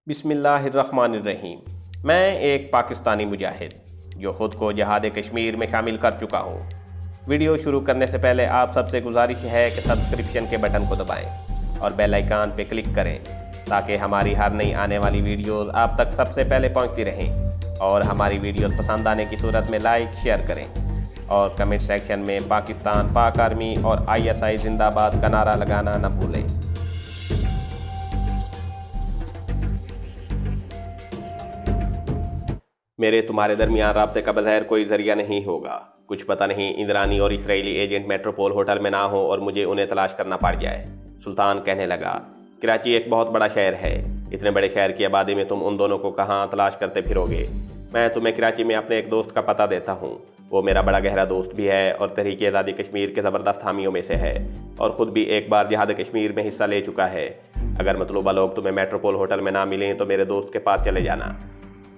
बिस्मिल्लाहिर्रहमानिर्रहीम। मैं एक पाकिस्तानी मुजाहिद जो ख़ुद को जहाद कश्मीर में शामिल कर चुका हूँ। वीडियो शुरू करने से पहले आप सबसे गुजारिश है कि सब्सक्रिप्शन के बटन को दबाएं और बेल आइकन पर क्लिक करें ताकि हमारी हर नई आने वाली वीडियोस आप तक सबसे पहले पहुँचती रहें। और हमारी वीडियोस पसंद आने की सूरत में लाइक शेयर करें और कमेंट सेक्शन में पाकिस्तान, पाक आर्मी और ISI जिंदाबाद का नारा लगाना न भूलें। मेरे तुम्हारे दरमियान राब्ते का बगैर कोई जरिया नहीं होगा। कुछ पता नहीं इंद्रानी और इसराइली एजेंट मेट्रोपोल होटल में ना हो और मुझे उन्हें तलाश करना पड़ जाए। सुल्तान कहने लगा, कराची एक बहुत बड़ा शहर है। इतने बड़े शहर की आबादी में तुम उन दोनों को कहाँ तलाश करते फिरोगे। मैं तुम्हें कराची में अपने एक दोस्त का पता देता हूँ। वो मेरा बड़ा गहरा दोस्त भी है और तहरीक आज़ादी कश्मीर के ज़बरदस्त हामियों में से है और ख़ुद भी एक बार जिहाद कश्मीर में हिस्सा ले चुका है। अगर मतलूबा लोग तुम्हें मेट्रोपोल होटल में ना मिलें तो मेरे दोस्त के पास चले जाना।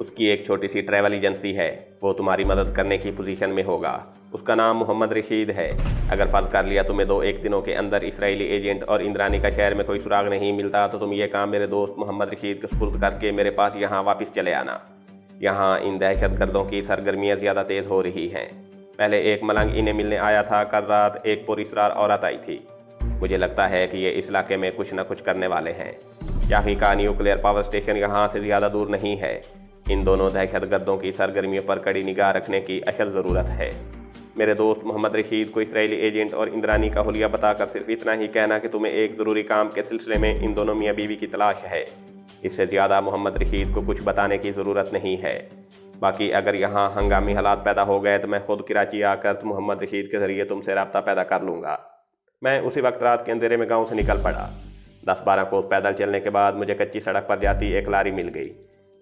उसकी एक छोटी सी ट्रैवल एजेंसी है, वो तुम्हारी मदद करने की पोजीशन में होगा। उसका नाम मोहम्मद रशीद है। अगर फ़र्ज कर लिया तुम्हें 2-1 दिनों के अंदर इसराइली एजेंट और इंद्रानी का शहर में कोई सुराग नहीं मिलता तो तुम ये काम मेरे दोस्त मोहम्मद रशीद के सुपुर्द करके मेरे पास यहाँ वापस चले आना। यहाँ इन दहशत गर्दों की सरगर्मियाँ ज़्यादा तेज़ हो रही हैं। पहले एक मलंग इन्हें मिलने आया था, कल रात एक पुरअसरार औरत आई थी। मुझे लगता है कि ये इस इलाके में कुछ न कुछ करने वाले हैं। शाही का न्यूक्लियर पावर स्टेशन यहाँ से ज़्यादा दूर नहीं है। इन दोनों दहशतगर्दों की सरगर्मियों पर कड़ी निगाह रखने की अशद ज़रूरत है। मेरे दोस्त मोहम्मद रशीद को इसराइली एजेंट और इंद्रानी का हुलिया बताकर सिर्फ इतना ही कहना कि तुम्हें एक ज़रूरी काम के सिलसिले में इन दोनों मियाँ बीवी की तलाश है। इससे ज़्यादा मोहम्मद रशीद को कुछ बताने की ज़रूरत नहीं है। बाकी अगर यहाँ हंगामी हालात पैदा हो गए तो मैं खुद कराची आकर मोहम्मद रशीद के ज़रिए तुमसे रब्ता पैदा कर लूँगा। मैं उसी वक्त रात के अंधेरे में गाँव से निकल पड़ा। 10-12 कोस पैदल चलने के बाद मुझे कच्ची सड़क पर जाती एक लारी मिल गई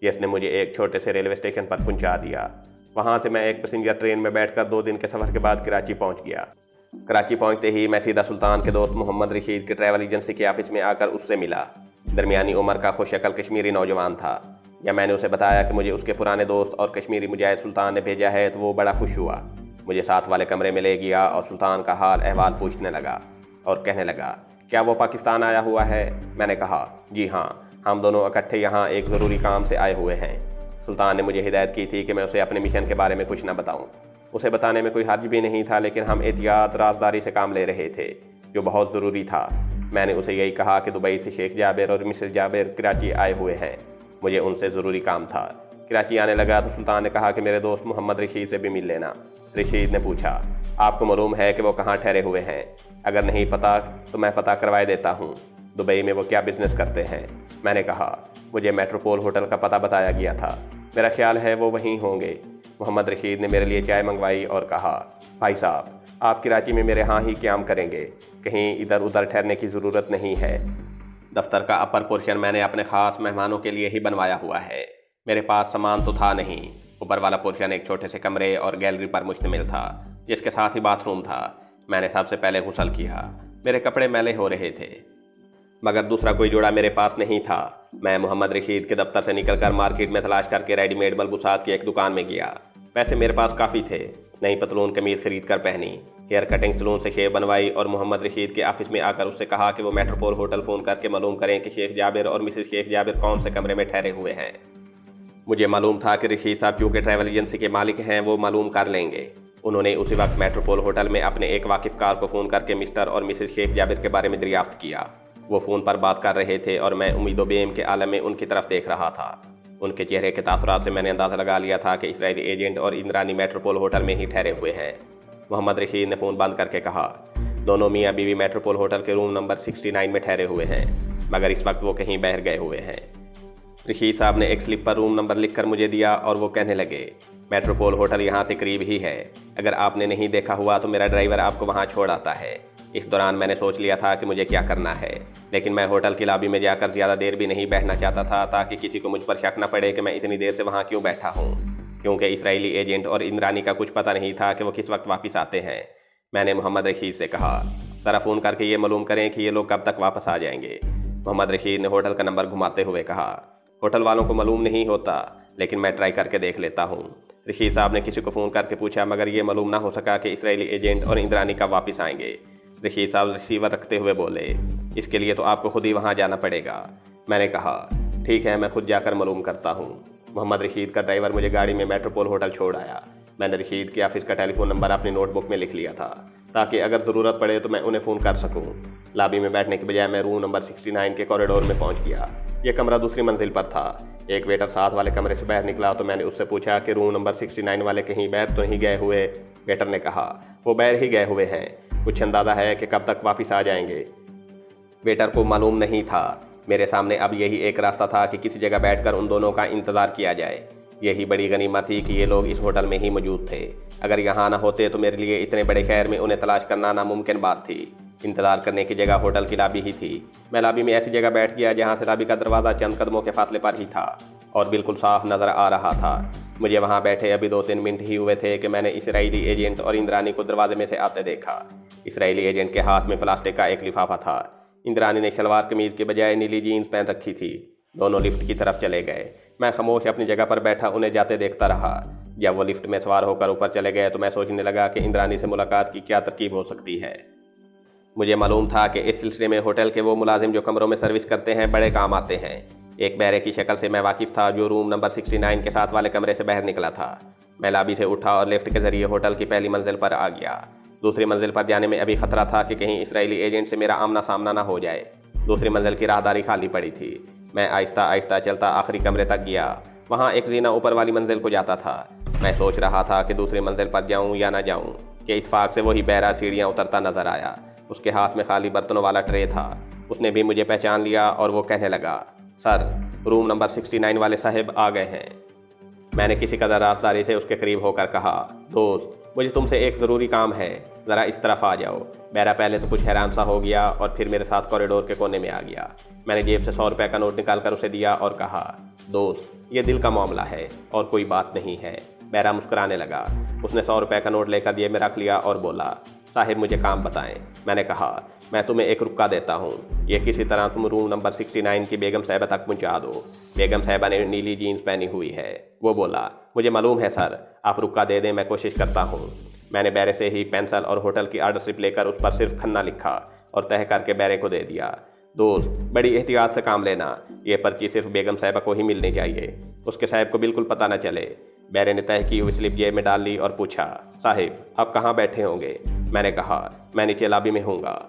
जिसने मुझे एक छोटे से रेलवे स्टेशन पर पहुंचा दिया। वहां से मैं एक पैसेंजर ट्रेन में बैठकर 2 दिन के सफ़र के बाद कराची पहुंच गया। कराची पहुंचते ही मैं सीधा सुल्तान के दोस्त मोहम्मद रशीद के ट्रैवल एजेंसी के ऑफिस में आकर उससे मिला। दरमियानी उम्र का खुशशक्ल कश्मीरी नौजवान था। जब मैंने उसे बताया कि मुझे उसके पुराने दोस्त और कश्मीरी मुजाहिद सुल्तान ने भेजा है तो वो बड़ा खुश हुआ। मुझे साथ वाले कमरे में ले गया और सुल्तान का हाल अहवाल पूछने लगा और कहने लगा, क्या वो पाकिस्तान आया हुआ है? मैंने कहा, जी हाँ, हम दोनों इकट्ठे यहाँ एक ज़रूरी काम से आए हुए हैं। सुल्तान ने मुझे हिदायत की थी कि मैं उसे अपने मिशन के बारे में कुछ न बताऊँ। उसे बताने में कोई हर्ज भी नहीं था, लेकिन हम एहतियात राजदारी से काम ले रहे थे जो बहुत ज़रूरी था। मैंने उसे यही कहा कि दुबई से शेख जाबिर और मिस्र जाबिर कराची आए हुए हैं। मुझे उनसे ज़रूरी काम था। कराची आने लगा तो सुल्तान ने कहा कि मेरे दोस्त मोहम्मद रशीद से भी मिल लेना। रशीद ने पूछा, आपको मालूम है कि वो कहाँ ठहरे हुए हैं? अगर नहीं पता तो मैं पता करवाए देता हूँ। दुबई में वो क्या बिज़नेस करते हैं? मैंने कहा, मुझे मेट्रोपोल होटल का पता बताया गया था। मेरा ख्याल है वो वहीं होंगे। मोहम्मद रशीद ने मेरे लिए चाय मंगवाई और कहा, भाई साहब, आप कराची में मेरे यहाँ ही क़याम करेंगे, कहीं इधर उधर ठहरने की ज़रूरत नहीं है। दफ्तर का अपर पोर्शन मैंने अपने ख़ास मेहमानों के लिए ही बनवाया हुआ है। मेरे पास सामान तो था नहीं। ऊपर वाला पोर्शन एक छोटे से कमरे और गैलरी पर मुश्तमिल था जिसके साथ ही बाथरूम था। मैंने सबसे पहले गुस्ल किया। मेरे कपड़े मैले हो रहे थे मगर दूसरा कोई जोड़ा मेरे पास नहीं था। मैं मोहम्मद रशीद के दफ्तर से निकलकर मार्केट में तलाश करके रेडीमेड मलबूसात की एक दुकान में गया। पैसे मेरे पास काफ़ी थे। नई पतलून कमीज खरीद कर पहनी, हेयर कटिंग सलून से शेव बनवाई और मोहम्मद रशीद के ऑफिस में आकर उससे कहा कि वो मेट्रोपोल होटल फ़ोन करके मालूम करें कि शेख जाबिर और मिसेस शेख जाबिर कौन से कमरे में ठहरे हुए हैं। मुझे मालूम था कि रशीद साहब चूँकि ट्रैवल एजेंसी के मालिक हैं वो मालूम कर लेंगे। उन्होंने उसी वक्त मेट्रोपोल होटल में अपने एक वाकिफ़कार को फ़ोन करके मिस्टर और मिसेस शेख जाबिर के बारे में दरियाफ्त किया। वो फ़ोन पर बात कर रहे थे और मैं उम्मीदों बेम के आलम में उनकी तरफ देख रहा था। उनके चेहरे के तासुरात से मैंने अंदाज़ा लगा लिया था कि इसराइली एजेंट और इंद्रानी मेट्रोपोल होटल में ही ठहरे हुए हैं। मोहम्मद रशीद ने फ़ोन बंद करके कहा, दोनों मियाँ बीवी मेट्रोपोल होटल के रूम नंबर 69 में ठहरे हुए हैं मगर इस वक्त वो कहीं बाहर गए हुए हैं। रशीद साहब ने एक स्लिप पर रूम नंबर लिख कर मुझे दिया और वो कहने लगे, मेट्रोपोल होटल यहाँ से करीब ही है। अगर आपने नहीं देखा हुआ तो मेरा ड्राइवर आपको वहाँ छोड़ आता है। इस दौरान मैंने सोच लिया था कि मुझे क्या करना है, लेकिन मैं होटल की लॉबी में जाकर ज़्यादा देर भी नहीं बैठना चाहता था ताकि किसी को मुझ पर शक न पड़े कि मैं इतनी देर से वहाँ क्यों बैठा हूँ, क्योंकि इसराइली एजेंट और इंद्रानी का कुछ पता नहीं था कि वो किस वक्त वापस आते हैं। मैंने मोहम्मद रशीद से कहा, ज़रा फ़ोन करके ये मालूम करें कि ये लोग कब तक वापस आ जाएंगे। मोहम्मद रशीद ने होटल का नंबर घुमाते हुए कहा, होटल वालों को मालूम नहीं होता, लेकिन मैं ट्राई करके देख लेता हूँ। रशीद साहब ने किसी को फ़ोन करके पूछा मगर ये मालूम ना हो सका कि इसराइली एजेंट और इंद्रानी कब वापस आएंगे। रशीद साहब रिसीवर रखते हुए बोले, इसके लिए तो आपको खुद ही वहाँ जाना पड़ेगा। मैंने कहा, ठीक है, मैं खुद जाकर मालूम करता हूँ। मोहम्मद रशीद का ड्राइवर मुझे गाड़ी में मेट्रोपोल होटल छोड़ आया। मैंने रशीद के ऑफिस का टेलीफोन नंबर अपनी नोटबुक में लिख लिया था ताकि अगर ज़रूरत पड़े तो मैं उन्हें फ़ोन कर सकूं। लॉबी में बैठने के बजाय मैं रूम नंबर 69 के कॉरिडोर में पहुंच गया। यह कमरा दूसरी मंजिल पर था। एक वेटर साथ वाले कमरे से बाहर निकला तो मैंने उससे पूछा कि रूम नंबर 69 वाले कहीं बाहर तो नहीं गए हुए। वेटर ने कहा, वो बाहर ही गए हुए हैं, कुछ अंदाज़ा है कि कब तक वापस आ जाएंगे। वेटर को मालूम नहीं था। मेरे सामने अब यही एक रास्ता था कि किसी जगह बैठकर उन दोनों का इंतज़ार किया जाए। यही बड़ी गनीमत थी कि ये लोग इस होटल में ही मौजूद थे। अगर यहाँ ना होते तो मेरे लिए इतने बड़े शहर में उन्हें तलाश करना नामुमकिन बात थी। इंतज़ार करने की जगह होटल की लॉबी ही थी। मैं लॉबी में ऐसी जगह बैठ गया जहाँ से लॉबी का दरवाज़ा चंद कदमों के फासले पर ही था और बिल्कुल साफ नज़र आ रहा था। मुझे वहाँ बैठे अभी 2-3 मिनट ही हुए थे कि मैंने इसराइली एजेंट और इंद्रानी को दरवाजे में से आते देखा। इसराइली एजेंट के हाथ में प्लास्टिक का एक लिफाफा था। इंद्रानी ने शलवार कमीज के बजाय नीली जीन्स पहन रखी थी। दोनों लिफ्ट की तरफ चले गए। मैं खामोश अपनी जगह पर बैठा उन्हें जाते देखता रहा। जब वो लिफ्ट में सवार होकर ऊपर चले गए तो मैं सोचने लगा कि इंद्रानी से मुलाकात की क्या तरकीब हो सकती है। मुझे मालूम था कि इस सिलसिले में होटल के वो मुलाजिम जो कमरों में सर्विस करते हैं बड़े काम आते हैं। एक बैरे की शक्ल से मैं वाकिफ़ था जो रूम नंबर 69 के साथ वाले कमरे से बाहर निकला था। मैं लॉबी से उठा और लिफ्ट के जरिए होटल की पहली मंजिल पर आ गया। दूसरी मंजिल पर जाने में अभी खतरा था कि कहीं इसराइली एजेंट से मेरा आमना सामना ना हो जाए। दूसरी मंजिल की राहदारी खाली पड़ी थी। मैं आहिस्ता आहिस्ता चलता आखिरी कमरे तक गया। वहाँ एक जीना ऊपर वाली मंजिल को जाता था। मैं सोच रहा था कि दूसरी मंजिल पर जाऊँ या ना जाऊँ कि इत्फाक से वही बहरा सीढ़ियाँ उतरता नजर आया। उसके हाथ में खाली बर्तनों वाला ट्रे था। उसने भी मुझे पहचान लिया और वो कहने लगा, सर, रूम नंबर 69 वाले साहब आ गए हैं। मैंने किसी कदर राजदारी से उसके करीब होकर कहा, दोस्त, मुझे तुमसे एक ज़रूरी काम है, ज़रा इस तरफ आ जाओ। बहरा पहले तो कुछ हैरान सा हो गया और फिर मेरे साथ कॉरिडोर के कोने में आ गया। मैंने जेब से 100 रुपये का नोट निकाल कर उसे दिया और कहा, दोस्त, ये दिल का मामला है और कोई बात नहीं है। बहरा मुस्कुराने लगा। उसने 100 रुपये का नोट लेकर जेब में रख लिया और बोला, साहिब, मुझे काम बताएं। मैंने कहा, मैं तुम्हें एक रुपया देता हूँ। ये किसी तरह तुम रूम नंबर 69 की बेगम साहिबा तक पहुँचा दो। बेगम साहिबा ने नीली जीन्स पहनी हुई है। वो बोला, मुझे मालूम है सर, आप रुपया दे दें, मैं कोशिश करता हूँ। मैंने बैरे से ही पेंसिल और होटल की ऑर्डर स्लिप लेकर उस पर सिर्फ खन्ना लिखा और तह करके बैरे को दे दिया। दोस्त, बड़ी एहतियात से काम लेना, ये पर्ची सिर्फ बेगम साहिबा को ही मिलनी चाहिए, उसके साहिब को बिल्कुल पता न चले। बैरे ने तय की हुई स्लिप जेब में डाल ली और पूछा, साहिब, आप कहाँ बैठे होंगे? मैंने कहा, मैं नीचे लॉबी में हूँगा।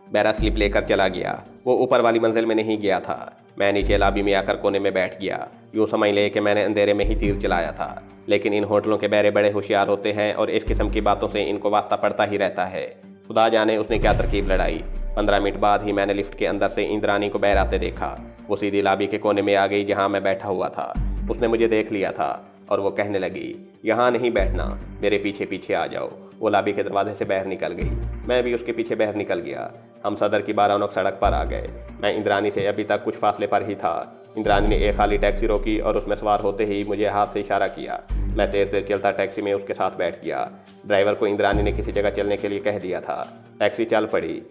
बैरा स्लिप लेकर चला गया। वो ऊपर वाली मंजिल में नहीं गया था। मैं नीचे लॉबी में आकर कोने में बैठ गया। यूँ समझ ले कि मैंने अंधेरे में ही तीर चलाया था। लेकिन इन होटलों के बैरे बड़े होशियार होते हैं और इस किस्म की बातों से इनको वास्ता पड़ता ही रहता है। खुदा जाने उसने क्या तरकीब लड़ाई। 15 मिनट बाद ही मैंने लिफ्ट के अंदर से इंद्रानी को बाहर आते देखा। वो सीधी लॉबी के कोने में आ गई जहाँ मैं बैठा हुआ था। उसने मुझे देख लिया था और वो कहने लगी, यहाँ नहीं बैठना, मेरे पीछे पीछे आ जाओ। वो लॉबी के दरवाजे से बाहर निकल गई। मैं भी उसके पीछे बाहर निकल गया। हम सदर की 12 नौक सड़क पर आ गए। मैं इंद्रानी से अभी तक कुछ फासले पर ही था। इंद्रानी ने एक खाली टैक्सी रोकी और उसमें सवार होते ही मुझे हाथ से इशारा किया। मैं तेज तेज चलता टैक्सी में उसके साथ बैठ गया। ड्राइवर को इंद्रानी ने किसी जगह चलने के लिए कह दिया था। टैक्सी चल पड़ी।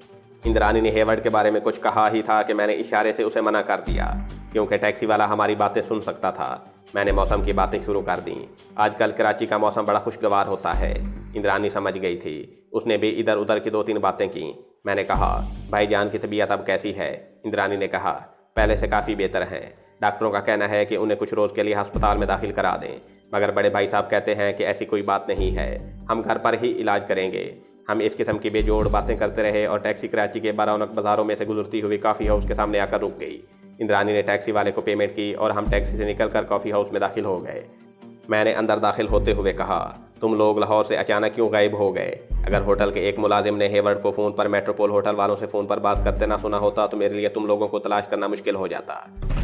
इंद्रानी ने हेवर्ड के बारे में कुछ कहा ही था कि मैंने इशारे से उसे मना कर दिया, क्योंकि टैक्सी वाला हमारी बातें सुन सकता था। मैंने मौसम की बातें शुरू कर दी। आजकल कराची का मौसम बड़ा खुशगवार होता है। इंद्रानी समझ गई थी। उसने भी इधर उधर की 2-3 बातें की। मैंने कहा, भाईजान की तबीयत अब कैसी है? इंद्रानी ने कहा, पहले से काफ़ी बेहतर है। डॉक्टरों का कहना है कि उन्हें कुछ रोज़ के लिए अस्पताल में दाखिल करा दें, मगर बड़े भाई साहब कहते हैं कि ऐसी कोई बात नहीं है, हम घर पर ही इलाज करेंगे। हम इस किस्म की बेजोड़ बातें करते रहे और टैक्सी कराची के 12 नौक बाज़ारों में से गुजरती हुई कॉफ़ी हाउस के सामने आकर रुक गई। इंद्रानी ने टैक्सी वाले को पेमेंट की और हम टैक्सी से निकलकर कॉफ़ी हाउस में दाखिल हो गए। मैंने अंदर दाखिल होते हुए कहा, तुम लोग लाहौर से अचानक क्यों गायब हो गए? अगर होटल के एक मुलाजिम ने हेवर्ड को फ़ोन पर मेट्रोपोल होटल वालों से फ़ोन पर बात करते ना सुना होता तो मेरे लिए तुम लोगों को तलाश करना मुश्किल हो जाता।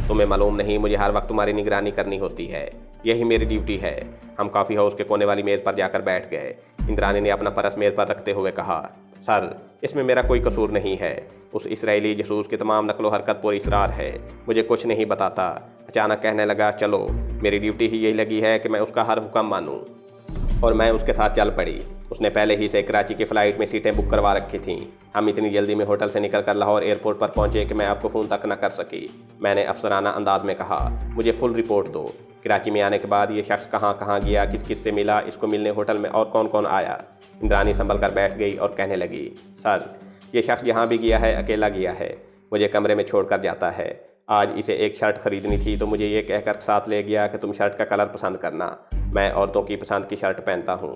तुम्हें मालूम नहीं, मुझे हर वक्त तुम्हारी निगरानी करनी होती है, यही मेरी ड्यूटी है। हम कॉफ़ी हाउस के कोने वाली मेज़ पर जाकर बैठ गए। इंद्रानी ने अपना पर्स मेज़ पर रखते हुए कहा, सर, इसमें मेरा कोई कसूर नहीं है। उस इसराइली जसूस की तमाम नकलो हरकत पर इसरार है, मुझे कुछ नहीं बताता। अचानक कहने लगा, चलो, मेरी ड्यूटी ही यही लगी है कि मैं उसका हर हुक्म मानूं। और मैं उसके साथ चल पड़ी। उसने पहले ही से कराची की फ़्लाइट में सीटें बुक करवा रखी थीं। हम इतनी जल्दी में होटल से निकलकर लाहौर एयरपोर्ट पर पहुंचे कि मैं आपको फ़ोन तक न कर सकी। मैंने अफसराना अंदाज में कहा, मुझे फुल रिपोर्ट दो। कराची में आने के बाद ये शख्स कहाँ कहाँ गया, किस किस से मिला, इसको मिलने होटल में और कौन कौन आया? इंद्रानी संभल कर बैठ गई और कहने लगी, सर, ये शख्स जहाँ भी गया है अकेला गया है, मुझे कमरे में छोड़ कर जाता है। आज इसे एक शर्ट खरीदनी थी तो मुझे ये कहकर साथ ले गया कि तुम शर्ट का कलर पसंद करना, मैं औरतों की पसंद की शर्ट पहनता हूँ।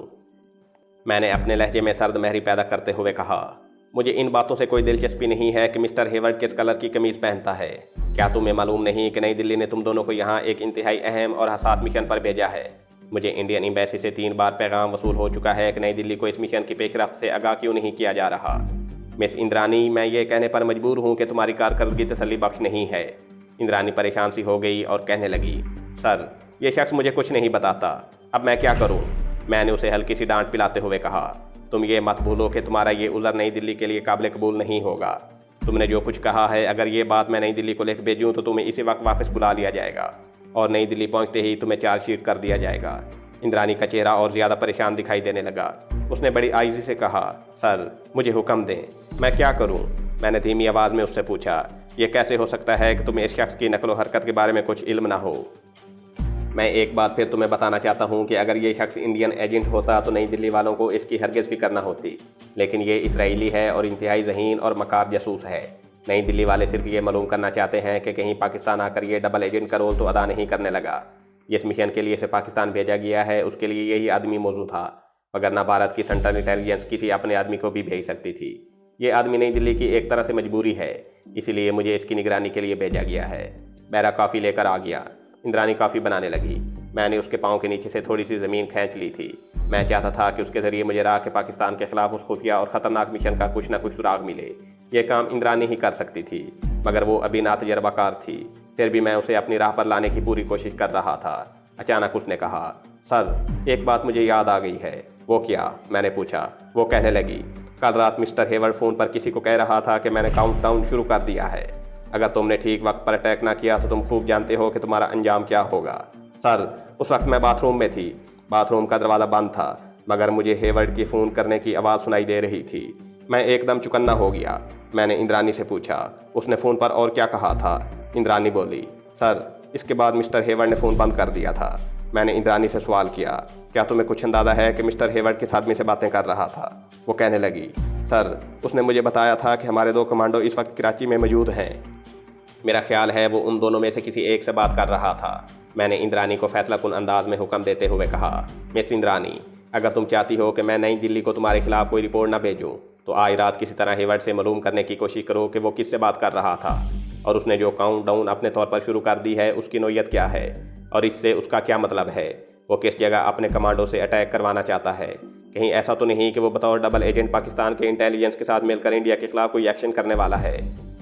मैंने अपने लहजे में सर्द महरी पैदा करते हुए कहा, मुझे इन बातों से कोई दिलचस्पी नहीं है कि मिस्टर हेवर्ड किस कलर की कमीज़ पहनता है। क्या तुम्हें मालूम नहीं कि नई दिल्ली ने तुम दोनों को यहाँ एक इंतहाई अहम और हसास मिशन पर भेजा है। मुझे इंडियन एम्बेसी से 3 बार पैगाम वसूल हो चुका है कि नई दिल्ली को इस मिशन की पेशरफ्त से आगाह क्यों नहीं किया जा रहा। मिस इंद्रानी, मैं ये कहने पर मजबूर हूँ कि तुम्हारी कारकर्दगी तसल्ली बख्श नहीं है। इंद्रानी परेशान सी हो गई और कहने लगी, सर, ये शख्स मुझे कुछ नहीं बताता, अब मैं क्या करूँ। मैंने उसे हल्की सी डांट पिलाते हुए कहा, तुम ये मत भूलो कि तुम्हारा ये उज़र नई दिल्ली के लिए काबिल कबूल नहीं होगा। तुमने जो कुछ कहा है, अगर ये बात मैं नई दिल्ली को लेकर भेजूँ तो तुम्हें इसी वक्त वापस बुला लिया जाएगा और नई दिल्ली पहुँचते ही तुम्हें चार्जशीट कर दिया जाएगा। इंद्रानी का चेहरा और ज़्यादा परेशान दिखाई देने लगा। उसने बड़ी आजिज़ी से कहा, सर, मुझे हुक्म दें, मैं क्या करूं? मैंने धीमी आवाज़ में उससे पूछा, यह कैसे हो सकता है कि तुम्हें इस शख्स की नकलो हरकत के बारे में कुछ इल्म ना हो। मैं एक बात फिर तुम्हें बताना चाहता हूं कि अगर ये शख्स इंडियन एजेंट होता तो नई दिल्ली वालों को इसकी हरगिज़ फिक्र न होती, लेकिन ये इसराइली है और इंतहाई ज़हीन और मकार जासूस है। नई दिल्ली वाले सिर्फ ये मालूम करना चाहते हैं कि कहीं पाकिस्तान आकर ये डबल एजेंट का रोल तो अदा नहीं करने लगा। जिस मिशन के लिए इसे पाकिस्तान भेजा गया है उसके लिए यही आदमी मौजूद था, मगर ना भारत की सेंट्रल इंटेलिजेंस किसी अपने आदमी को भी भेज सकती थी। ये आदमी नई दिल्ली की एक तरह से मजबूरी है, इसीलिए मुझे इसकी निगरानी के लिए भेजा गया है। बैरा कॉफ़ी लेकर आ गया। इंद्रानी कॉफ़ी बनाने लगी। मैंने उसके पाँव के नीचे से थोड़ी सी ज़मीन खींच ली थी। मैं चाहता था कि उसके ज़रिए मुझे राह के पाकिस्तान के ख़िलाफ़ उस खुफिया और ख़तरनाक मिशन का कुछ न कुछ सुराग मिले। ये काम इंद्रानी ही कर सकती थी, मगर वो अभी ना तजर्बाकार थी। फिर भी मैं उसे अपनी राह पर लाने की पूरी कोशिश कर रहा था। अचानक उसने कहा, सर, एक बात मुझे याद आ गई है। वो क्या? मैंने पूछा। वो कहने लगी, कल रात मिस्टर हेवर्ड फ़ोन पर किसी को कह रहा था कि मैंने काउंटडाउन शुरू कर दिया है। अगर तुमने ठीक वक्त पर अटैक ना किया तो तुम खूब जानते हो कि तुम्हारा अंजाम क्या होगा। सर, उस वक्त मैं बाथरूम में थी। बाथरूम का दरवाज़ा बंद था, मगर मुझे हेवर्ड की फ़ोन करने की आवाज़ सुनाई दे रही थी। मैं एकदम चौकन्ना हो गया। मैंने इंद्रानी से पूछा, उसने फ़ोन पर और क्या कहा था? इंद्रानी बोली, सर, इसके बाद मिस्टर हेवर्ड ने फ़ोन बंद कर दिया था। मैंने इंद्रानी से सवाल किया, क्या तुम्हें कुछ अंदाज़ा है कि मिस्टर हेवर्ड किस आदमी से बातें कर रहा था? वो कहने लगी, सर, उसने मुझे बताया था कि हमारे 2 कमांडो इस वक्त कराची में मौजूद हैं। मेरा ख्याल है वो उन दोनों में से किसी एक से बात कर रहा था। मैंने इंद्रानी को फैसलाकुन अंदाज में हुक्म देते हुए कहा, मिस इंद्रानी, अगर तुम चाहती हो कि मैं नई दिल्ली को तुम्हारे खिलाफ कोई रिपोर्ट ना भेजूँ तो आज रात किसी तरह हेवर्ड से मालूम करने की कोशिश करो कि वो किससे बात कर रहा था और उसने जो काउंटडाउन अपने तौर पर शुरू कर दी है उसकी नोयत क्या है और इससे उसका क्या मतलब है। वो किस जगह अपने कमांडो से अटैक करवाना चाहता है। कहीं ऐसा तो नहीं कि वो बतौर डबल एजेंट पाकिस्तान के इंटेलिजेंस के साथ मिलकर इंडिया के खिलाफ कोई एक्शन करने वाला है।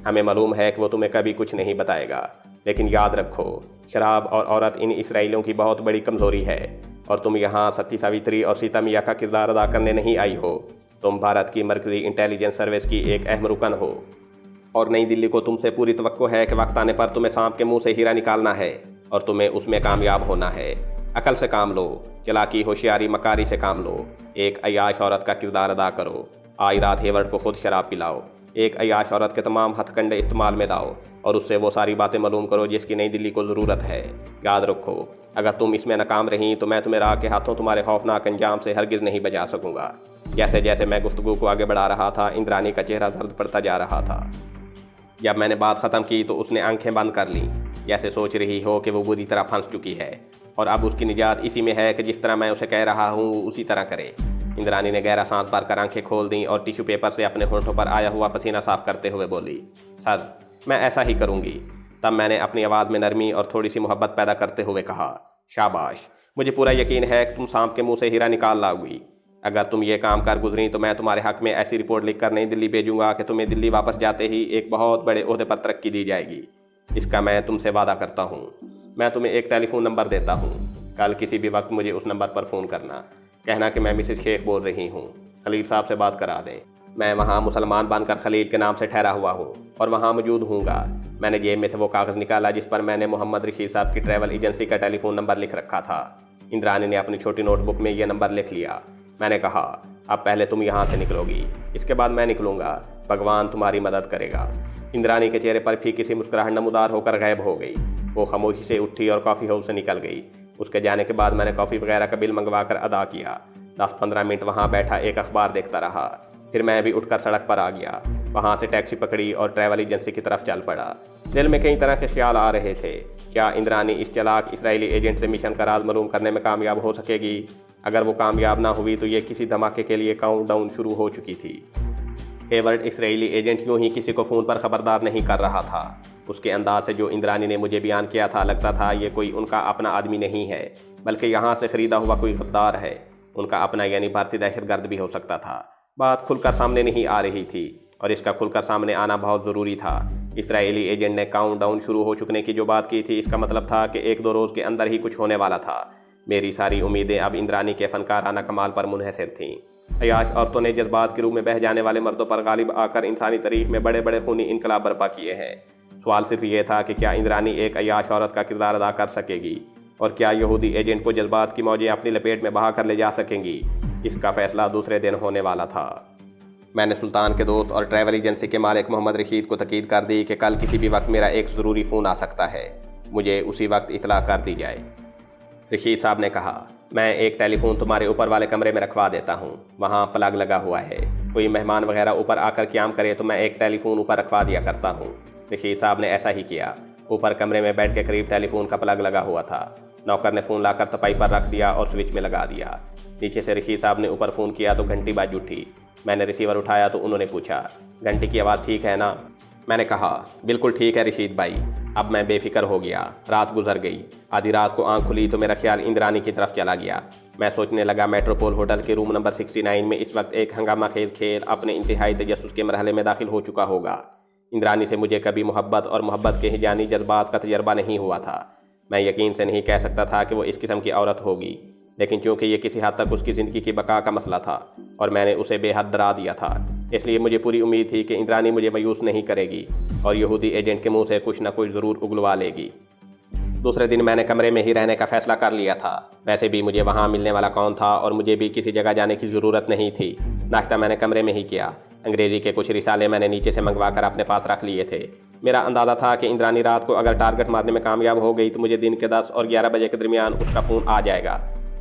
हमें मालूम है कि वो तुम्हें कभी कुछ नहीं बताएगा, लेकिन याद रखो, शराब और औरत इन इसराइलियों की बहुत बड़ी कमज़ोरी है और तुम यहाँ सती सावित्री और सीता मिया का किरदार अदा करने नहीं आई हो। तुम भारत की मरकज़ी इंटेलिजेंस सर्विस की एक अहम रुकन हो और नई दिल्ली को तुमसे पूरी तवक्को है कि वक्त आने पर तुम्हें सांप के मुंह से हीरा निकालना है और तुम्हें उसमें कामयाब होना है। अकल से काम लो, चालाकी, होशियारी, मकारी से काम लो। एक अय्याश औरत का किरदार अदा करो। आज रात हेवर्ड को खुद शराब पिलाओ। एक अय्याश औरत के तमाम हथकंडे इस्तेमाल में लाओ और उससे वो सारी बातें मालूम करो जिसकी नई दिल्ली को ज़रूरत है। याद रखो, अगर तुम इसमें नाकाम रही तो मैं तुम्हें राह के हाथों तुम्हारे खौफनाक अंजाम से हरगिज़ नहीं बचा सकूंगा। जैसे जैसे मैं गुफ्तगू को आगे बढ़ा रहा था, इंद्रानी का चेहरा जर्द पड़ता जा रहा था। जब मैंने बात ख़त्म की तो उसने आंखें बंद कर लीं, जैसे सोच रही हो कि वो बुरी तरह फंस चुकी है और अब उसकी निजात इसी में है कि जिस तरह मैं उसे कह रहा हूँ उसी तरह करे। इंद्रानी ने गहरा सांस भरकर आंखें खोल दी और टिश्यू पेपर से अपने होंठों पर आया हुआ पसीना साफ करते हुए बोली, सर, मैं ऐसा ही करूँगी। तब मैंने अपनी आवाज़ में नरमी और थोड़ी सी मोहब्बत पैदा करते हुए कहा, शाबाश, मुझे पूरा यकीन है कि तुम सांप के मुंह से हीरा निकाल लाओगी। अगर तुम ये काम कर गुजरी तो मैं तुम्हारे हक़ में ऐसी रिपोर्ट लिखकर नई दिल्ली भेजूँगा कि तुम्हें दिल्ली वापस जाते ही एक बहुत बड़े ओहदे पर तरक्की दी जाएगी। इसका मैं तुमसे वादा करता हूँ। मैं तुम्हें एक टेलीफोन नंबर देता हूँ, कल किसी भी वक्त मुझे उस नंबर पर फ़ोन करना, कहना कि मैं मिसेस शेख बोल रही हूँ, खलील साहब से बात करा दें। मैं वहाँ मुसलमान बनकर खलील के नाम से ठहरा हुआ हूँ और वहाँ मौजूद हूँगा। मैंने जेब में से वो कागज़ निकाला जिस पर मैंने मोहम्मद रशीद साहब की ट्रैवल एजेंसी का टेलीफोन नंबर लिख रखा था। इंद्रानी ने अपनी छोटी नोटबुक में यह नंबर लिख लिया। मैंने कहा, अब पहले तुम यहाँ से निकलोगी, इसके बाद मैं निकलूँगा। भगवान तुम्हारी मदद करेगा। इंद्रानी के चेहरे पर फीकी सी मुस्कुराहट नमूदार होकर गायब हो गई। वो खामोशी से उठी और कॉफ़ी हाउस से निकल गई। उसके जाने के बाद मैंने कॉफ़ी वगैरह का बिल मंगवा कर अदा किया। 10-15 मिनट वहाँ बैठा एक अखबार देखता रहा। फिर मैं भी उठकर सड़क पर आ गया। वहाँ से टैक्सी पकड़ी और ट्रैवल एजेंसी की तरफ चल पड़ा। दिल में कई तरह के ख्याल आ रहे थे। क्या इंद्रानी इस चालाक इसराइली एजेंट से मिशन का राज मालूम करने में कामयाब हो सकेगी? अगर वो कामयाब ना हुई तो ये किसी धमाके के लिए काउंटडाउन शुरू हो चुकी थी। हेवर्ड इसराइली एजेंट यूं ही किसी को फ़ोन पर खबरदार नहीं कर रहा था। उसके अंदाज से जो इंद्रानी ने मुझे बयान किया था, लगता था ये कोई उनका अपना आदमी नहीं है, बल्कि यहाँ से ख़रीदा हुआ कोई गद्दार है। उनका अपना यानी भारतीय दहशतगर्द भी हो सकता था। बात खुलकर सामने नहीं आ रही थी और इसका खुलकर सामने आना बहुत ज़रूरी था। इसराइली एजेंट ने काउंटडाउन शुरू हो चुकने की जो बात की थी, इसका मतलब था कि 1-2 रोज़ के अंदर ही कुछ होने वाला था। मेरी सारी उम्मीदें अब इंद्रानी के फ़नकाराना कमाल पर मुनहसर थीं। अयाश औरतों ने जज्बात के रूप में बह जाने वाले मर्दों पर गालिब आकर इंसानी तारीख में बड़े बड़े खूनी इनकलाब बर्पा किए हैं। सवाल सिर्फ ये था कि क्या इंद्रानी एक अयाश औरत का किरदार अदा कर सकेगी और क्या यहूदी एजेंट को जज्बात की मौजें अपनी लपेट में बहा कर ले जा सकेंगी? इसका फैसला दूसरे दिन होने वाला था। मैंने सुल्तान के दोस्त और ट्रैवल एजेंसी के मालिक मोहम्मद रशीद को तकीद कर दी कि कल किसी भी वक्त मेरा एक ज़रूरी फ़ोन आ सकता है, मुझे उसी वक्त इतला कर दी जाए। रशीद साहब ने कहा, मैं एक टेलीफोन तुम्हारे ऊपर वाले कमरे में रखवा देता हूँ, वहाँ प्लग लगा हुआ है। कोई मेहमान वगैरह ऊपर आकर क़याम करे तो मैं एक टेलीफोन ऊपर रखवा दिया करता हूँ। रशीद साहब ने ऐसा ही किया। ऊपर कमरे में बेड के करीब टेलीफोन का प्लग लगा हुआ था। नौकर ने फ़ोन लाकर तपाई पर रख दिया और स्विच में लगा दिया। नीचे से रशीद साहब ने ऊपर फ़ोन किया तो घंटी बाज उठी। मैंने रिसीवर उठाया तो उन्होंने पूछा, घंटी की आवाज़ ठीक है ना? मैंने कहा, बिल्कुल ठीक है रशीद भाई। अब मैं बेफिक्र हो गया। रात गुजर गई। आधी रात को आंख खुली तो मेरा ख्याल इंद्रानी की तरफ चला गया। मैं सोचने लगा मेट्रोपोल होटल के रूम नंबर 69 में इस वक्त एक हंगामा खेल खेल अपने इंतहाई तजस्सुस के मरहले में दाखिल हो चुका होगा। इंद्रानी से मुझे कभी मोहब्बत और मोहब्बत के हिजानी जज्बात का तजर्बा नहीं हुआ था। मैं यकीन से नहीं कह सकता था कि वो इस किस्म की औरत होगी, लेकिन चूंकि ये किसी हद तक उसकी ज़िंदगी की बका का मसला था और मैंने उसे बेहद डरा दिया था, इसलिए मुझे पूरी उम्मीद थी कि इंद्रानी मुझे मायूस नहीं करेगी और यहूदी एजेंट के मुंह से कुछ न कुछ ज़रूर उगलवा लेगी। दूसरे दिन मैंने कमरे में ही रहने का फ़ैसला कर लिया था। वैसे भी मुझे वहाँ मिलने वाला कौन था और मुझे भी किसी जगह जाने की ज़रूरत नहीं थी। नाश्ता मैंने कमरे में ही किया। अंग्रेज़ी के कुछ रिसाले मैंने नीचे से मंगवा कर अपने पास रख लिए थे। मेरा अंदाज़ा था कि इंद्रानी रात को अगर टारगेट मारने में कामयाब हो गई तो मुझे दिन के 10 और 11 बजे के दरमियान उसका फ़ोन आ जाएगा,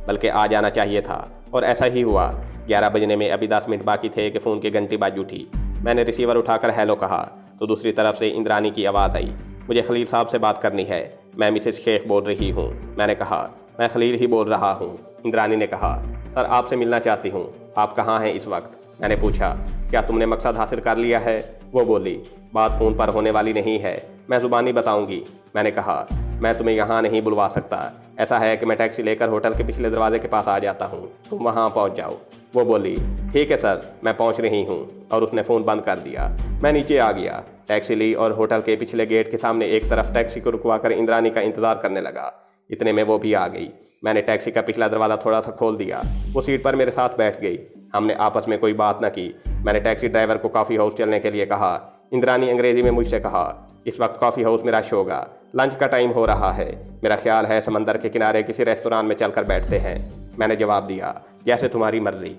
बल्कि आ जाना चाहिए था, और ऐसा ही हुआ। 11 बजने में अभी 10 मिनट बाकी थे कि फ़ोन की घंटी बाज उठी। मैंने रिसीवर उठाकर हेलो कहा तो दूसरी तरफ से इंद्रानी की आवाज़ आई, मुझे खलील साहब से बात करनी है, मैं मिसेस शेख बोल रही हूँ। मैंने कहा, मैं खलील ही बोल रहा हूँ। इंद्रानी ने कहा, सर आपसे मिलना चाहती हूँ, आप कहाँ हैं इस वक्त? मैंने पूछा, क्या तुमने मकसद हासिल कर लिया है? वो बोली, बात फ़ोन पर होने वाली नहीं है, मैं ज़ुबानी बताऊँगी। मैंने कहा, मैं तुम्हें यहाँ नहीं बुलवा सकता। ऐसा है कि मैं टैक्सी लेकर होटल के पिछले दरवाजे के पास आ जाता हूँ, तुम वहाँ पहुँच जाओ। वो बोली, ठीक है सर, मैं पहुँच रही हूँ, और उसने फ़ोन बंद कर दिया। मैं नीचे आ गया, टैक्सी ली और होटल के पिछले गेट के सामने एक तरफ टैक्सी को रुकवा कर इंद्रानी का इंतज़ार करने लगा। इतने में वो भी आ गई। मैंने टैक्सी का पिछला दरवाज़ा थोड़ा सा खोल दिया। वो सीट पर मेरे साथ बैठ गई। हमने आपस में कोई बात न की। मैंने टैक्सी ड्राइवर को कॉफ़ी हाउस चलने के लिए कहा। इंद्रानी अंग्रेज़ी में मुझसे कहा, इस वक्त कॉफ़ी हाउस में रश होगा, लंच का टाइम हो रहा है, मेरा ख्याल है समंदर के किनारे किसी रेस्तरां में चलकर बैठते हैं। मैंने जवाब दिया, जैसे तुम्हारी मर्ज़ी।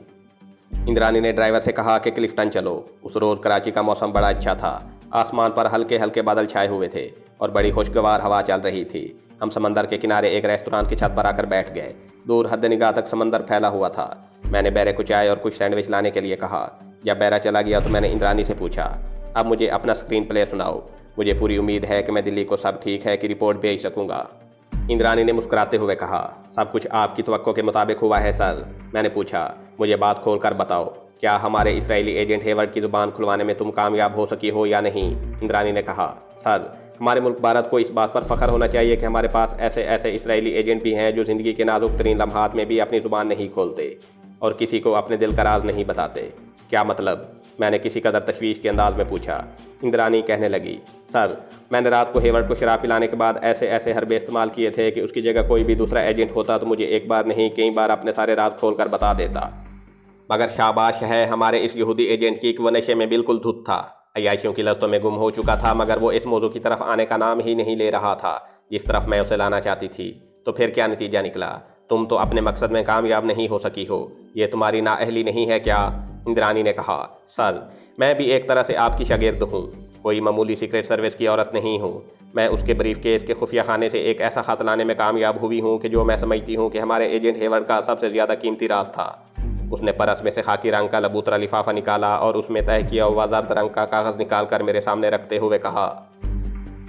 इंद्रानी ने ड्राइवर से कहा कि क्लिफ्टन चलो। उस रोज़ कराची का मौसम बड़ा अच्छा था। आसमान पर हल्के हल्के बादल छाए हुए थे और बड़ी खुशगवार हवा चल रही थी। हम समंदर के किनारे एक रेस्तरां की छत पर आकर बैठ गए। दूर हद निगाह तक समंदर फैला हुआ था। मैंने बैरे को चाय और कुछ सैंडविच लाने के लिए कहा। जब बैरा चला गया तो मैंने इंद्रानी से पूछा, अब मुझे अपना स्क्रीन प्ले सुनाओ, मुझे पूरी उम्मीद है कि मैं दिल्ली को सब ठीक है कि रिपोर्ट भेज सकूंगा। इंद्रानी ने मुस्कुराते हुए कहा, सब कुछ आपकी तवक्को के मुताबिक हुआ है सर। मैंने पूछा, मुझे बात खोल कर बताओ, क्या हमारे इसराइली एजेंट हेवर्ड की ज़ुबान खुलवाने में तुम कामयाब हो सकी हो या नहीं? इंद्रानी ने कहा, सर हमारे मुल्क भारत को इस बात पर फ़ख्र होना चाहिए कि हमारे पास ऐसे ऐसे इसराइली एजेंट भी हैं जो ज़िंदगी के नाजुक तरीन लम्हात में भी अपनी ज़ुबान नहीं खोलते और किसी को अपने दिल का राज नहीं बताते। क्या मतलब? मैंने किसी कदर तशवीश के अंदाज में पूछा। इंद्रानी कहने लगी, सर मैंने रात को हेवर्ड को शराब पिलाने के बाद ऐसे ऐसे हरबे इस्तेमाल किए थे कि उसकी जगह कोई भी दूसरा एजेंट होता तो मुझे एक बार नहीं कई बार अपने सारे राज खोल कर बता देता। मगर शाबाश है हमारे इस यहूदी एजेंट की कि वो नशे में बिल्कुल धुत था, अय्याशियों की लस्तों में गुम हो चुका था, मगर वो इस मौजू की तरफ आने का नाम ही नहीं ले रहा था जिस तरफ मैं उसे लाना चाहती थी। तो फिर क्या नतीजा निकला? तुम तो अपने मकसद में कामयाब नहीं हो सकी हो। ये तुम्हारी नाअहली नहीं है क्या? इंद्रानी ने कहा, सर मैं भी एक तरह से आपकी शागिर्द हूँ, कोई मामूली सीक्रेट सर्विस की औरत नहीं हूँ। मैं उसके ब्रीफ केस के खुफिया खाने से एक ऐसा ख़त लाने में कामयाब हुई हूँ कि जो मैं समझती हूँ कि हमारे एजेंट हेवर्ड का सबसे ज़्यादा कीमती राज था। उसने परस में से खाकी रंग का लबूतरा लिफाफा निकाला और उसमें तय किया हुआ जर्द रंग का कागज़ निकाल कर मेरे सामने रखते हुए कहा,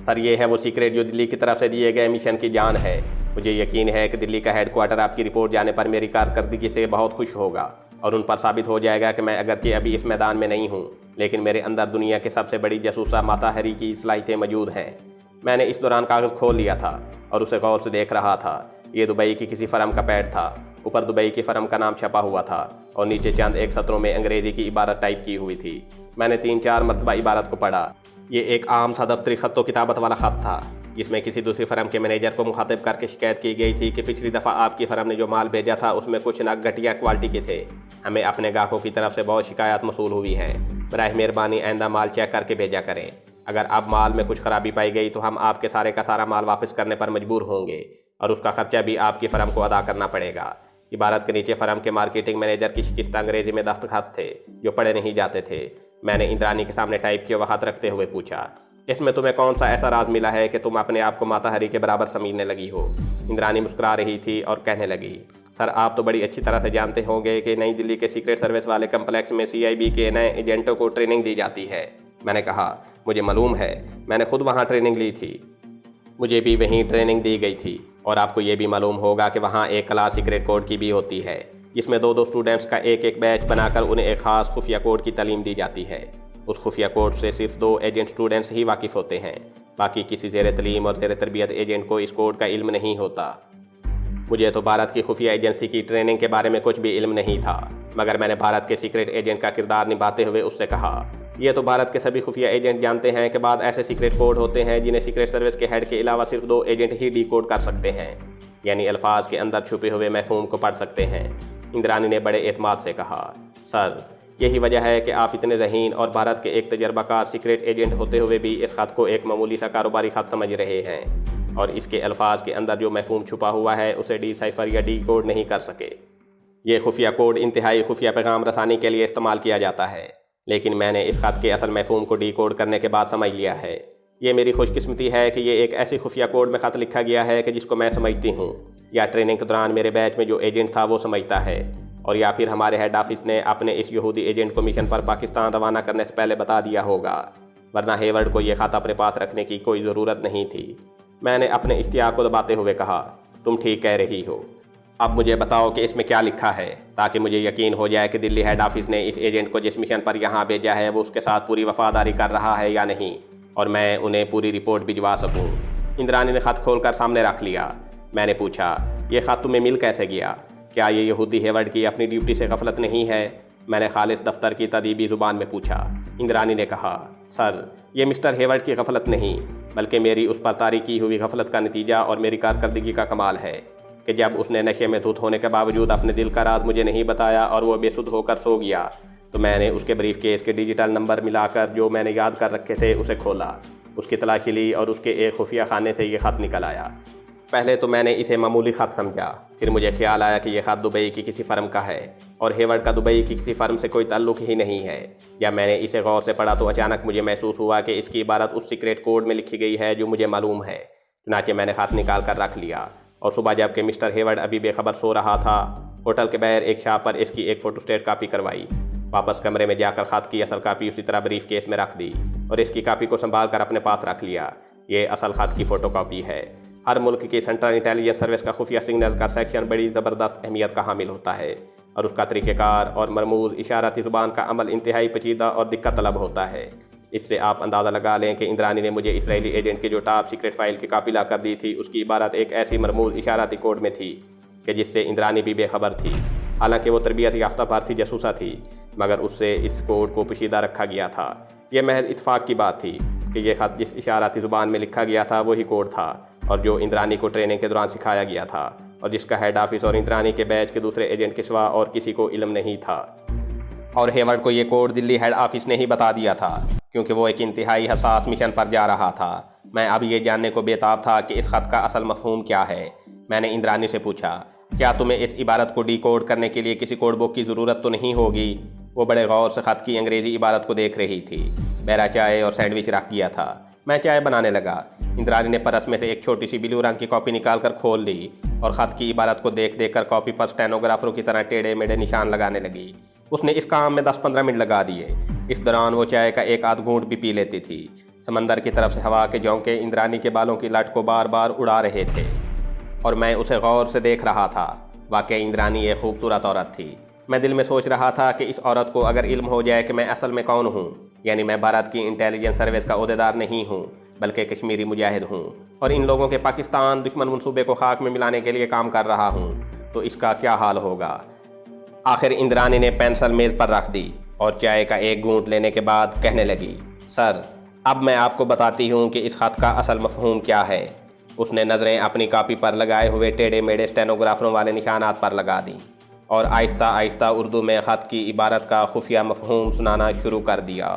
सर ये है वो सीक्रेट जो दिल्ली की तरफ से दिए गए मिशन की जान है। मुझे यकीन है कि दिल्ली का हेडक्वार्टर आपकी रिपोर्ट जाने पर मेरी कारकर्दगी से बहुत खुश होगा और उन पर साबित हो जाएगा कि मैं अगरचे अभी इस मैदान में नहीं हूँ, लेकिन मेरे अंदर दुनिया की सबसे बड़ी जासूसा माता हरी की सलाहियतें मौजूद हैं। मैंने इस दौरान कागज़ खोल लिया था और उसे गौर से देख रहा था। ये दुबई की किसी फर्म का पैड था। ऊपर दुबई की फर्म का नाम छपा हुआ था और नीचे चंद एक सत्रों में अंग्रेजी की इबारत टाइप की हुई थी। मैंने 3-4 मरतबा इबारत को पढ़ा। ये एक आम सा दफ्तरी खत्तो किताबत वाला ख़त था जिसमें किसी दूसरी फर्म के मैनेजर को मुखातिब करके शिकायत की गई थी कि पिछली दफ़ा आपकी फ़र्म ने जो माल भेजा था उसमें कुछ नग घटिया क्वालिटी के थे। हमें अपने ग्राहकों की तरफ से बहुत शिकायत मसूल हुई हैं। बराह मेहरबानी आइंदा माल चेक करके भेजा करें। अगर अब माल में कुछ खराबी पाई गई तो हम आपके सारे का सारा माल वापस करने पर मजबूर होंगे और उसका खर्चा भी आपकी फ़र्म को अदा करना पड़ेगा। इबारत के नीचे फ़र्म के मार्केटिंग मैनेजर की शिकस्त अंग्रेजी में दस्तखत थे जो पढ़े नहीं जाते थे। मैंने इंद्रानी के सामने टाइप किया वक़्त रखते हुए पूछा, इसमें तुम्हें कौन सा ऐसा राज मिला है कि तुम अपने आप को माता हरी के बराबर समझने लगी हो? इंद्रानी मुस्कुरा रही थी और कहने लगी, सर आप तो बड़ी अच्छी तरह से जानते होंगे कि नई दिल्ली के सीक्रेट सर्विस वाले कम्प्लेक्स में CIB के नए एजेंटों को ट्रेनिंग दी जाती है। मैंने कहा, मुझे मालूम है, मैंने खुद वहाँ ट्रेनिंग ली थी। मुझे भी वहीं ट्रेनिंग दी गई थी और आपको ये भी मालूम होगा कि वहाँ एक क्लास सीक्रेट कोड की भी होती है जिसमें 2-2 स्टूडेंट्स का एक बैच बनाकर उन्हें एक ख़ास खुफिया कोड की तालीम दी जाती है। उस खुफिया कोड से सिर्फ 2 एजेंट स्टूडेंट्स ही वाकिफ़ होते हैं। बाकी किसी ज़ेर तलीम और ज़ेर तरबियत एजेंट को इस कोड का इल्म नहीं होता। मुझे तो भारत की खुफिया एजेंसी की ट्रेनिंग के बारे में कुछ भी इल्म नहीं था, मगर मैंने भारत के सीक्रेट एजेंट का किरदार निभाते हुए उससे कहा, ये तो भारत के सभी खुफिया एजेंट जानते हैं कि बाद ऐसे सीक्रेट कोड होते हैं जिन्हें सीक्रेट सर्विस के हेड के अलावा सिर्फ 2 एजेंट ही डिकोड कर सकते हैं, यानी अल्फाज के अंदर छुपे हुए मफहूम को पढ़ सकते हैं। इंद्रानी ने बड़े एतमाद से कहा, सर यही वजह है कि आप इतने ज़हीन और भारत के एक तजर्बाकार सीक्रेट एजेंट होते हुए भी इस ख़त को एक मामूली सा कारोबारी ख़त समझ रहे हैं और इसके अल्फाज के अंदर जो मफहूम छुपा हुआ है उसे डिसाइफर या डिकोड नहीं कर सके। ये खुफिया कोड इंतहाई खुफिया पैगाम रसानी के लिए इस्तेमाल किया जाता है, लेकिन मैंने इस ख़त के असल मफहूम को डिकोड करने के बाद समझ लिया है। ये मेरी खुशकिस्मती है कि ये एक ऐसी खुफिया कोड में ख़त लिखा गया है कि जिसको मैं समझती हूँ, या ट्रेनिंग के दौरान मेरे बैच में जो एजेंट था वो समझता है, और या फिर हमारे हेड ऑफिस ने अपने इस यहूदी एजेंट को मिशन पर पाकिस्तान रवाना करने से पहले बता दिया होगा, वरना हेवर्ड को यह ख़त अपने पास रखने की कोई ज़रूरत नहीं थी। मैंने अपने इश्तियाक को दबाते हुए कहा, तुम ठीक कह रही हो। अब मुझे बताओ कि इसमें क्या लिखा है, ताकि मुझे यकीन हो जाए कि दिल्ली हेड ऑफिस ने इस एजेंट को जिस मिशन पर यहाँ भेजा है वो उसके साथ पूरी वफादारी कर रहा है या नहीं, और मैं उन्हें पूरी रिपोर्ट भिजवा सकूँ। इंद्रानी ने ख़त खोलकर सामने रख लिया। मैंने पूछा, ये ख़त तुम्हें मिल कैसे गया? क्या ये यहूदी हेवर्ड की अपनी ड्यूटी से गफलत नहीं है? मैंने खालिस दफ्तर की तदीबी ज़ुबान में पूछा। इंद्रानी ने कहा, सर ये मिस्टर हेवर्ड की गफलत नहीं, बल्कि मेरी उस पर तारी की हुई गफलत का नतीजा और मेरी कारकर्दगी का कमाल है कि जब उसने नशे में धुत होने के बावजूद अपने दिल का राज मुझे नहीं बताया और वो बेसुध होकर सो गया, तो मैंने उसके ब्रीफ केस के डिजिटल नंबर मिलाकर जो मैंने याद कर रखे थे उसे खोला, उसकी तलाशी ली और उसके एक खुफिया खाने से ये ख़त निकल आया। पहले तो मैंने इसे मामूली ख़त समझा, फिर मुझे ख्याल आया कि यह ख़त दुबई की किसी फ़र्म का है और हेवर्ड का दुबई की किसी फ़र्म से कोई ताल्लुक़ ही नहीं है। जब मैंने इसे गौर से पढ़ा तो अचानक मुझे महसूस हुआ कि इसकी इबारत उस सीक्रेट कोड में लिखी गई है जो मुझे मालूम है। चुनांचे मैंने ख़त निकाल कर रख लिया और सुबह जबकि मिस्टर हेवर्ड अभी बेखबर सो रहा था, होटल के बाहर एक शाप पर इसकी एक फ़ोटोस्टेट कापी करवाई। वापस कमरे में जाकर ख़त की असल कापी उसी तरह ब्रीफ केस में रख दी और इसकी कापी को संभाल कर अपने पास रख लिया। ये असल ख़त की फ़ोटो कापी है। हर मुल्क की सेंट्रल इंटेलिजेंस सर्विस का खुफिया सिग्नल का सेक्शन बड़ी ज़बरदस्त अहमियत का हामिल होता है और उसका तरीक़ेकार और मरमूज़ इशाराती ज़ुबान का अमल इंतहाई पेचीदा और दिक्कत तलब होता है। इससे आप अंदाज़ा लगा लें कि इंद्रानी ने मुझे इसराइली एजेंट की जो टॉप सीक्रेट फ़ाइल की कापी ला कर दी थी उसकी इबारत एक ऐसी मरमूज़ इशाराती कोड में थी कि जिससे इंद्रानी भी बेखबर थी। हालांकि वो तरबियत याफ्ता भारतीय जासूसा थी, मगर उससे इस कोड को पोशीदा रखा गया था। यह महज इत्फाक की बात थी कि यह ख़त जिस इशाराती ज़ुबान में लिखा गया था वही कोड था और जो इंद्रानी को ट्रेनिंग के दौरान सिखाया गया था और जिसका हेड ऑफिस और इंद्रानी के बैच के दूसरे एजेंट के सिवा और किसी को इल्म नहीं था। और हेवर्ड को ये कोड दिल्ली हेड ऑफिस ने ही बता दिया था क्योंकि वो एक इंतहाई हसास मिशन पर जा रहा था। मैं अब ये जानने को बेताब था कि इस ख़त का असल मफहूम क्या है। मैंने इंद्रानी से पूछा, क्या तुम्हें इस इबारत को डिकोड करने के लिए किसी कोड बुक की ज़रूरत तो नहीं होगी? वो बड़े गौर से ख़त की अंग्रेज़ी इबारत को देख रही थी। मेरा चाय और सैंडविच रख दिया था। मैं चाय बनाने लगा। इंद्राणी ने परस में से एक छोटी सी ब्लू रंग की कॉपी निकालकर खोल ली और ख़त की इबारत को देख देख कर कॉपी पर स्टेनोग्राफरों की तरह टेढ़े मेढ़े निशान लगाने लगी। उसने इस काम में 10-15 मिनट लगा दिए। इस दौरान वो चाय का एक आध घूंट भी पी लेती थी। समंदर की तरफ से हवा के झोंके इंद्राणी के बालों की लट को बार बार उड़ा रहे थे और मैं उसे गौर से देख रहा था। वाकई इंद्राणी एक खूबसूरत औरत थी। मैं दिल में सोच रहा था कि इस औरत को अगर इल्म हो जाए कि मैं असल में कौन हूँ, यानी मैं भारत की इंटेलिजेंस सर्विस का ओहदेदार नहीं हूँ बल्कि कश्मीरी मुजाहिद हूँ और इन लोगों के पाकिस्तान दुश्मन मंसूबे को खाक में मिलाने के लिए काम कर रहा हूँ, तो इसका क्या हाल होगा। आखिर इंद्राणी ने पेंसिल मेज़ पर रख दी और चाय का एक घूंट लेने के बाद कहने लगी, सर अब मैं आपको बताती हूँ कि इस खत का असल मफहूम क्या है। उसने नज़रें अपनी कॉपी पर लगाए हुए टेढ़े मेढ़े स्टेनोग्राफरों वाले निशानात पर लगा दी और आहिस्ता आहिस्ता उर्दू में ख़त की इबारत का खुफिया मफहूम सुनाना शुरू कर दिया।